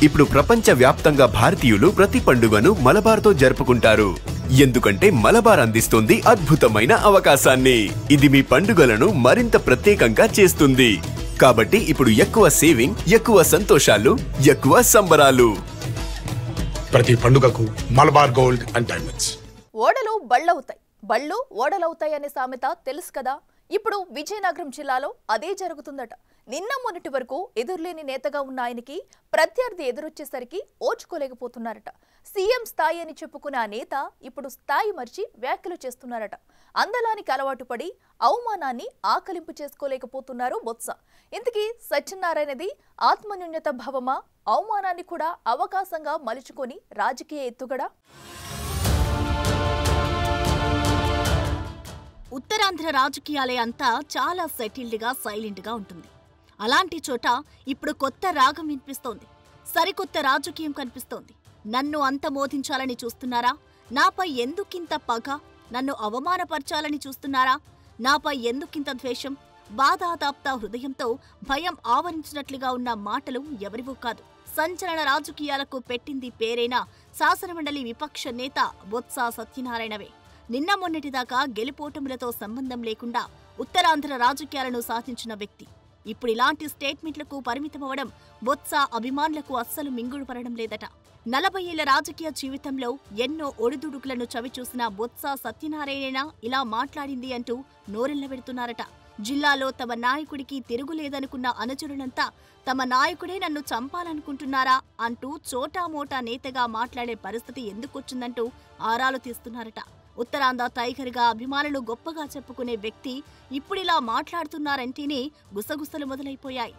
ఇప్పుడు ప్రపంచ వ్యాప్తంగా భారతీయులు ప్రతి పండుగను మలబార్తో జరుపుకుంటారు. ఎందుకంటే మలబార్ అందిస్తుంది అద్భుతమైన అవకాశాన్ని. ఇది మీ పండుగలను మరింత ప్రత్యేకంగా చేస్తుంది. కాబట్టి ఇప్పుడు ఎక్కువ సేవింగ్, ఎక్కువ సంతోషాలు, ఎక్కువ సంబరాలు. ప్రతి పండుగకు మలబార్ గోల్డ్ అండ్ డైమండ్స్. ఓడలు బళ్ళవుతాయి, బళ్ళు ఓడలవుతాయి అనే సామెత తెలుసు కదా. ఇప్పుడు విజయనగరం జిల్లాలో అదే జరుగుతుందట. నిన్న మొన్నటి వరకు ఎదురులేని నేతగా ఉన్న ఆయనకి ప్రత్యర్థి ఎదురొచ్చేసరికి ఓర్చుకోలేకపోతున్నారట. సీఎం స్థాయి అని చెప్పుకున్న ఆ నేత ఇప్పుడు స్థాయి మర్చి వ్యాఖ్యలు చేస్తున్నారట. అందలానికి అలవాటు పడి అవమానాన్ని ఆకలింపు చేసుకోలేకపోతున్నారు బొత్స. ఇంతకీ సత్యనారాయణది ఆత్మన్యూన్యత భావమా, అవమానాన్ని కూడా అవకాశంగా మలుచుకొని రాజకీయ ఎత్తుగడా? ఉత్తరాంధ్ర రాజకీయాలే అంతా చాలా సెటిల్డ్గా, సైలెంట్గా ఉంటుంది. అలాంటి చోట ఇప్పుడు కొత్త రాగం వినిపిస్తోంది. సరికొత్త రాజకీయం కనిపిస్తోంది. నన్ను అంతమోదించాలని చూస్తున్నారా? నాపై ఎందుకింత పగ? నన్ను అవమానపరచాలని చూస్తున్నారా? నాపై ఎందుకింత ద్వేషం? బాధాతాప్త హృదయంతో భయం ఆవరించినట్లుగా ఉన్న మాటలు ఎవరివో కాదు. సంచలన రాజకీయాలకు పెట్టింది పేరైన శాసనమండలి విపక్ష నేత బొత్స సత్యనారాయణవే. నిన్న మొన్నటిదాకా గెలుపోటములతో సంబంధం లేకుండా ఉత్తరాంధ్ర రాజకీయాలను సాధించిన వ్యక్తి ఇప్పుడు ఇలాంటి స్టేట్మెంట్లకు పరిమితమవడం బొత్స అభిమానులకు అస్సలు మింగుడు పడడం లేదట. 40 ఏళ్ల రాజకీయ జీవితంలో ఎన్నో ఒడిదుడుకులను చవిచూసిన బొత్స సత్యనారాయణ ఇలా మాట్లాడింది అంటూ నోరెళ్లబెడుతున్నారట. జిల్లాలో తమ నాయకుడికి తిరుగులేదనుకున్న అనుచరులంతా తమ నాయకుడే నన్ను చంపాలనుకుంటున్నారా అంటూ చోటామోటా నేతగా మాట్లాడే పరిస్థితి ఎందుకొచ్చిందంటూ ఆరాలు తీస్తున్నారట. ఉత్తరాంధ్ర టైగర్గా అభిమానులు గొప్పగా చెప్పుకునే వ్యక్తి ఇప్పుడిలా మాట్లాడుతున్నారంటేనే గుసగుసలు మొదలైపోయాయి.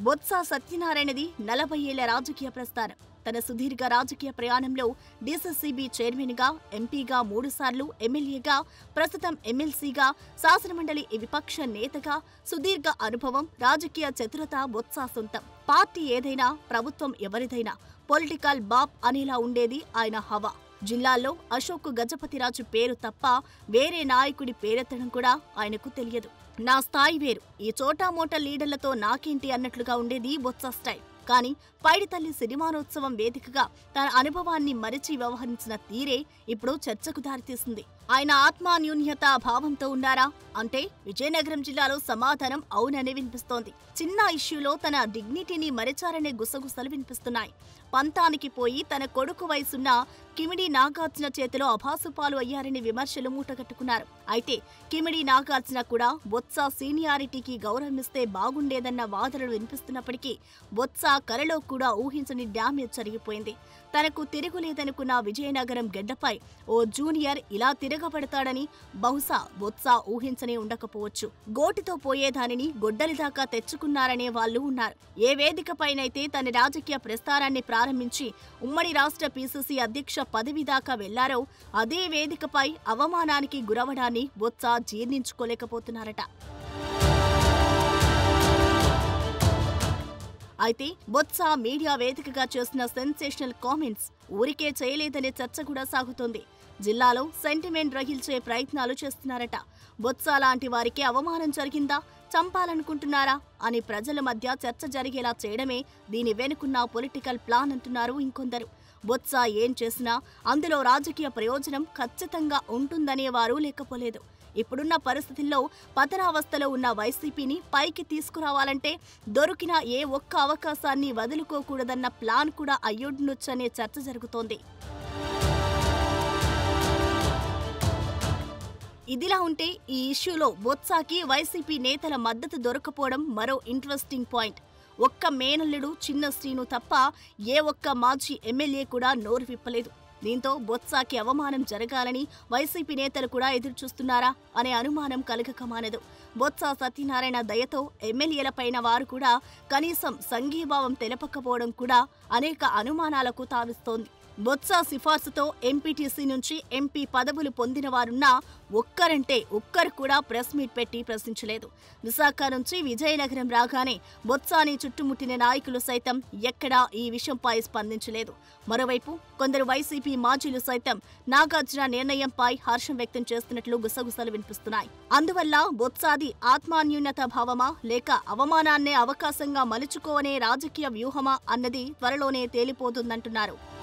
బొత్స సత్యనారాయణది 40 ఏళ్ల రాజకీయ ప్రస్థానం. తన సుదీర్ఘ రాజకీయ ప్రయాణంలో డీసీసీబీ చైర్మన్గా, ఎంపీగా 3 సార్లు, ఎమ్మెల్యేగా, ప్రస్తుతం ఎమ్మెల్సీగా, శాసనమండలి విపక్ష నేతగా సుదీర్ఘ అనుభవం, రాజకీయ చతురత బొత్స సొంతం. పార్టీ ఏదైనా, ప్రభుత్వం ఎవరిదైనా పొలిటికల్ బాబ్ అనేలా ఉండేది ఆయన హవా. జిల్లాలో అశోక్ గజపతిరాజు పేరు తప్ప వేరే నాయకుడి పేరెత్తడం కూడా ఆయనకు తెలియదు. నా స్థాయి వేరు, ఈ చోటామోటా లీడర్లతో నాకేంటి అన్నట్లుగా ఉండేది బొత్స స్టైల్. కానీ పైడితల్లి సినిమానోత్సవం వేదికగా తన అనుభవాన్ని మరిచి వ్యవహరించిన తీరే ఇప్పుడు చర్చకు దారితీసింది. ఆయన ఆత్మన్యూన్యత భావంతో ఉన్నారా అంటే విజయనగరం జిల్లాలో సమాధానం అవుననే వినిపిస్తోంది. చిన్న ఇష్యూలో తన డిగ్నిటీని మరిచారనే గుసగుసలు వినిపిస్తున్నాయి. పంతానికి పోయి తన కొడుకు వయసున్న కిమిడి నాగార్జున చేతిలో అభాసుపాలు అయ్యారని విమర్శలు మూటగట్టుకున్నారు. అయితే కిమిడి నాగార్జున కూడా బొత్స సీనియారిటీకి గౌరవమిస్తే బాగుండేదన్న వాదనలు వినిపిస్తున్నప్పటికీ బొత్స కలలో కూడా ఊహించని డ్యామేజ్ జరిగిపోయింది. తనకు తిరుగులేదనుకున్న విజయనగరం గడ్డపై ఓ జూనియర్ ఇలా తిరగబడతాడని బహుశా బొత్స ఊహించనే ఉండకపోవచ్చు. గోటితో పోయేదానిని గొడ్డలిదాకా తెచ్చుకున్నారనే వాళ్ళు ఉన్నారు. ఏ వేదికపైనైతే తన రాజకీయ ప్రస్థానాన్ని ప్రారంభించి ఉమ్మడి రాష్ట్ర పీసీసీ అధ్యక్ష పదవి దాకా వెళ్లారో అదే వేదికపై అవమానానికి గురవడాన్ని బొత్స జీర్ణించుకోలేకపోతున్నారట. అయితే బొత్స మీడియా వేదికగా చేసిన సెన్సేషనల్ కామెంట్స్ ఊరికే చేయలేదనే చర్చ కూడా సాగుతోంది. జిల్లాలో సెంటిమెంట్ రగిల్చే ప్రయత్నాలు చేస్తున్నారట. బొత్స లాంటి వారికి అవమానం జరిగిందా, చంపాలనుకుంటున్నారా అని ప్రజల మధ్య చర్చ జరిగేలా చేయడమే దీని వెనుకున్న పొలిటికల్ ప్లాన్ అంటున్నారు ఇంకొందరు. బొత్స ఏం చేసినా అందులో రాజకీయ ప్రయోజనం ఖచ్చితంగా ఉంటుందనేవారు లేకపోలేదు. ఇప్పుడున్న పరిస్థితుల్లో పతనావస్థలో ఉన్న వైసీపీని పైకి తీసుకురావాలంటే దొరికిన ఏ ఒక్క అవకాశాన్ని వదులుకోకూడదన్న ప్లాన్ కూడా అయ్యుండొచ్చనే చర్చ జరుగుతోంది. ఇదిలా ఉంటే ఈ ఇష్యూలో బొత్సకి వైసీపీ నేతల మద్దతు దొరకపోవడం మరో ఇంట్రెస్టింగ్ పాయింట్. ఒక్క మేనల్లుడు చిన్న శ్రీను తప్ప ఏ ఒక్క మాజీ ఎమ్మెల్యే కూడా నోరు విప్పలేదు. దీంతో బొత్సకి అవమానం జరగాలని వైసీపీ నేతలు కూడా ఎదురుచూస్తున్నారా అనే అనుమానం కలగకమానదు. బొత్స సత్యనారాయణ దయతో ఎమ్మెల్యేలపైన వారు కూడా కనీసం సంఘీభావం తెలపకపోవడం కూడా అనేక అనుమానాలకు తావిస్తోంది. బొత్స సిఫార్సుతో ఎంపీటీసీ నుంచి ఎంపీ పదవులు పొందిన వారున్నా ఒక్కరు కూడా ప్రెస్ మీట్ పెట్టి ప్రశ్నించలేదు. విశాఖ నుంచి విజయనగరం రాగానే బొత్సాని చుట్టుముట్టిన నాయకులు సైతం ఎక్కడా ఈ విషయంపై స్పందించలేదు. మరోవైపు కొందరు వైసీపీ మాజీలు సైతం నాగార్జున నిర్ణయంపై హర్షం వ్యక్తం చేస్తున్నట్లు గుసగుసలు వినిపిస్తున్నాయి. అందువల్ల బొత్సాది ఆత్మాన్యూన్యత భావమా లేక అవమానాన్నే అవకాశంగా మలుచుకోవనే రాజకీయ వ్యూహమా అన్నది త్వరలోనే తేలిపోతుందంటున్నారు.